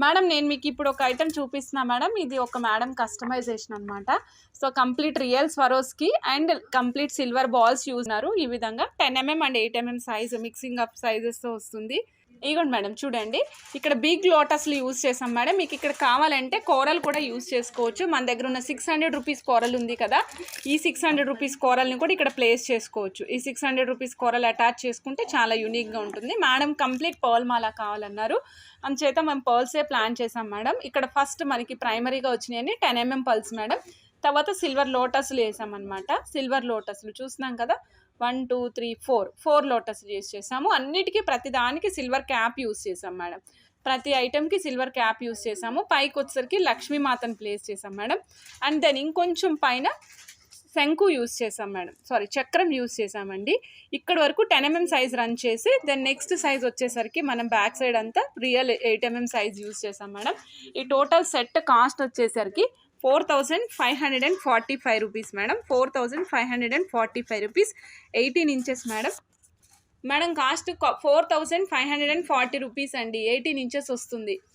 Madam నేను మీకు ఇప్పుడు ఒక ఐటమ్ చూపిస్తున్నా మేడం. ఇది ఒక మేడం కస్టమైజేషన్ అనమాట. So complete real Swarovski and complete silver balls use ఉన్నారు. ఈ విధంగా 10mm and 8mm size mixing up సైజెస్తో వస్తుంది. ఇగోండి మేడం చూడండి, ఇక్కడ బిగ్ లోటస్లు యూజ్ చేసాం మేడం. మీకు ఇక్కడ కావాలంటే కోరల్ కూడా యూజ్ చేసుకోవచ్చు. మన దగ్గర ఉన్న 600 రూపీస్ కోరల్ ఉంది కదా, ఈ 600 రూపీస్ కోరల్ని కూడా ఇక్కడ ప్లేస్ చేసుకోవచ్చు. ఈ 600 రూపీస్ కోరల్ అటాచ్ చేసుకుంటే చాలా యూనిక్గా ఉంటుంది. మేడం కంప్లీట్ పర్ల్ మాల కావాలన్నారు, అందుచేత మేము పర్ల్సే ప్లాన్ చేసాం మేడం. ఇక్కడ ఫస్ట్ మనకి ప్రైమరీగా వచ్చినాయని 10mm పర్ల్స్ మేడం. తర్వాత సిల్వర్ లోటస్లు వేసామన్నమాట. సిల్వర్ లోటస్లు చూస్తున్నాం కదా, 1 2 3 4 లోటస్ యూస్ చేసాము. అన్నిటికీ ప్రతి దానికి సిల్వర్ క్యాప్ యూస్ చేసాం మేడం. ప్రతి ఐటెంకి సిల్వర్ క్యాప్ యూస్ చేసాము. పైకి వచ్చేసరికి లక్ష్మీమాతను ప్లేస్ చేసాం మేడం. అండ్ దెన్ ఇంకొంచెం పైన శంకు యూస్ చేసాం మేడం, సారీ చక్రం యూస్ చేసామండి. ఇక్కడ వరకు 10mm సైజ్ రన్ చేసి దెన్ నెక్స్ట్ సైజ్ వచ్చేసరికి మనం బ్యాక్ సైడ్ అంతా రియల్ 8mm సైజ్ యూస్ చేసాం మేడం. ఈ టోటల్ సెట్ కాస్ట్ వచ్చేసరికి 4545 rupees madam. 4545 rupees, 18 inches madam. Madam cost 4540 rupees అండి, 18 ఇంచెస్ వస్తుంది.